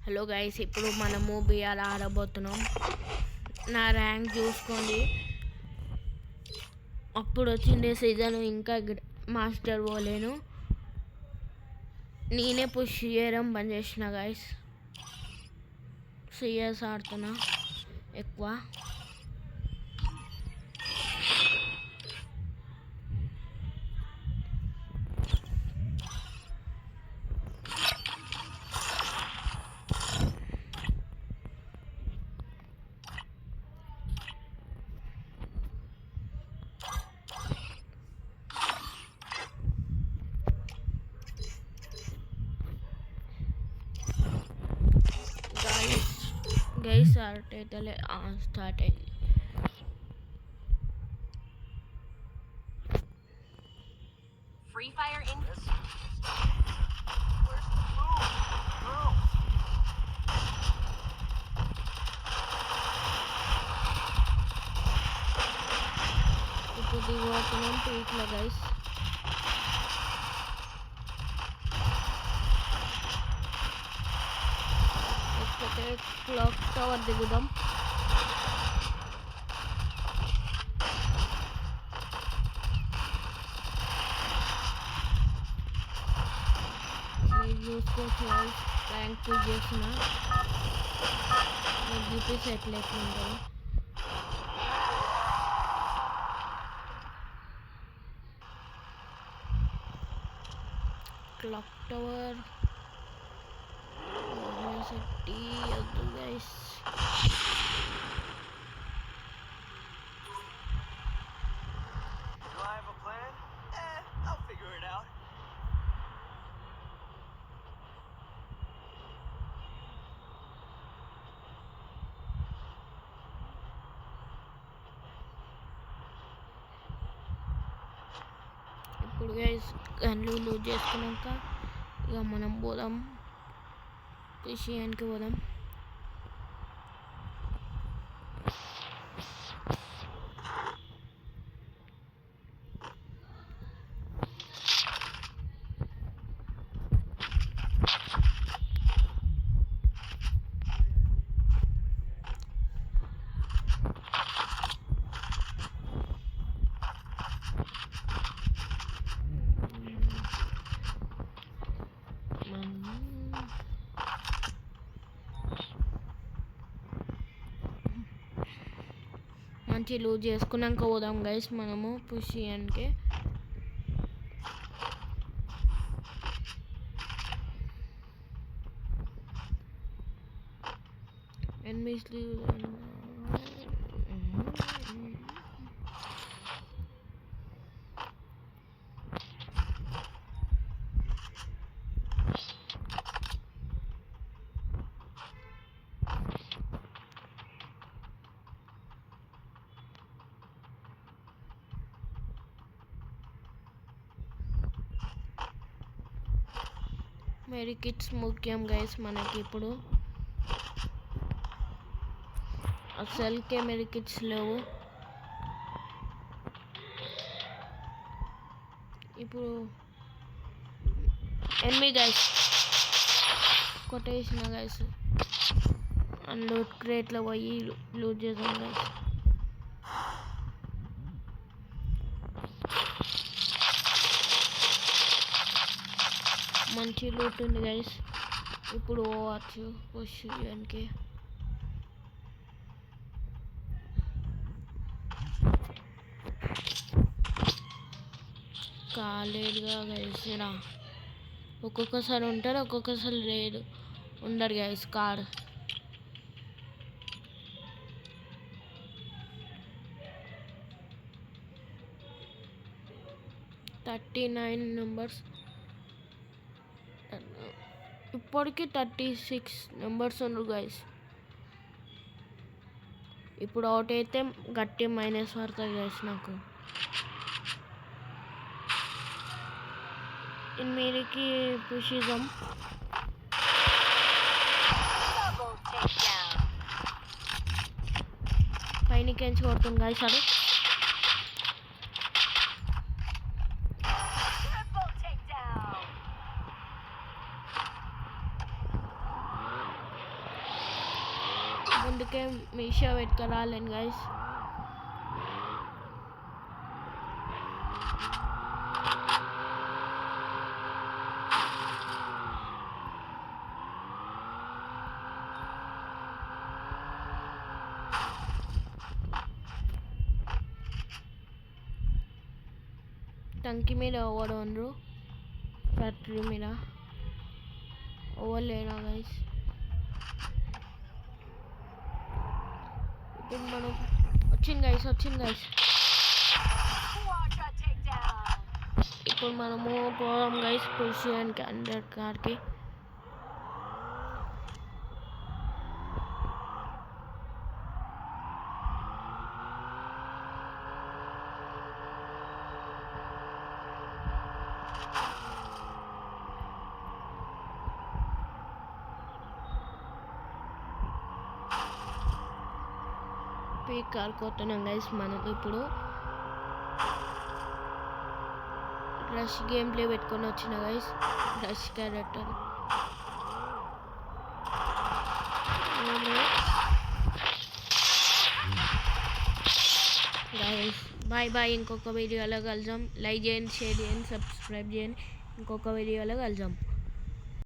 Hello guys, ఇప్పుడు మనము BR ఆడబోతున్నాం. నా ర్యాంక్ చూసుకోండి. అప్పుడు వచ్చిండే సీజన్ ఇంకా మాస్టర్ పోలేను. నేనే పుష్ చేయడం బంద్ చేసిన గైస్. సిఎస్ ఆడుతున్నా ఎక్కువ. గైస్ స్టార్ట్ అయింది. Free Fire in. ఇప్పుడు దిగుతున్నాం పీక్లో గైస్. లేకపోతే క్లాక్ టవర్ దిగుదాం. మీరు చూసుకోవచ్చు గైస్, ర్యాంక్ పుష్ చేసిన జీపీ సెట్లు ఎట్లుంటారు. క్లాక్ టవర్ సిటీ వద్దు guys. Do I have a plan? I'll figure it out. ఇప్పుడు గైస్ గన్లు లూజ్ చేసుకున్నాక ఇక మనం పోదాం, విషయానికి పోదాం. మంచి లూజ్ చేసుకున్నాక పోదాం గైస్ మనము పుష్ చేయడానికి. ఎనిమిస్ మెడికిట్స్ ముఖ్యం గైస్ మనకి. ఇప్పుడు అసలుకే మెడికిట్స్ లేవు. ఇప్పుడు ఎనిమి గైస్ కొట్టేసిన గైస్. లూట్ క్రేట్లో పోయి లూట్ చేద్దాం గైస్. మంచి లూట్ ఉంది గైస్. ఇప్పుడు పోవచ్చు పుష్ చేయడానికి. కాలేదుగా గైస్. ఒక్కొక్కసారి ఉంటారు, ఒక్కొక్కసారి లేదు, ఉండరు గైస్. కార్ 39 నెంబర్స్, ఇప్పటికి 36 నెంబర్స్ ఉన్నారు గైస్. ఇప్పుడు అవుట్ అయితే గట్టి మైనస్ పడుతుంది గైస్ నాకు. మీరికి పుష్ ఇద్దాం. పైన కెంచి కొడుతుంది గైస్. అది ముందుకే మీషో పెట్టుకురాలేను గైస్. టంకి మీద ఓవర్ ఉండరు, ఫ్యాక్టరీ మీద ఓవర్ లేనా గైస్. ఇప్పుడు మనం వచ్చింది గైస్. Quadra takedown. ఇప్పుడు మనము పోదాం గైస్ పొజిషన్కి, అండర్ కార్కి. కార్ కొడుతున్నాం గైస్ మనం ఇప్పుడు. రష్ గేమ్ ప్లే పెట్టుకొని వచ్చిన guys, rush character. Guys bye. ఇంకొక వీడియోలో కలుద్దాం. లైక్ చేయండి, షేర్ చేయండి, సబ్స్క్రైబ్ చేయండి. ఇంకొక వీడియోలో కలుద్దాం.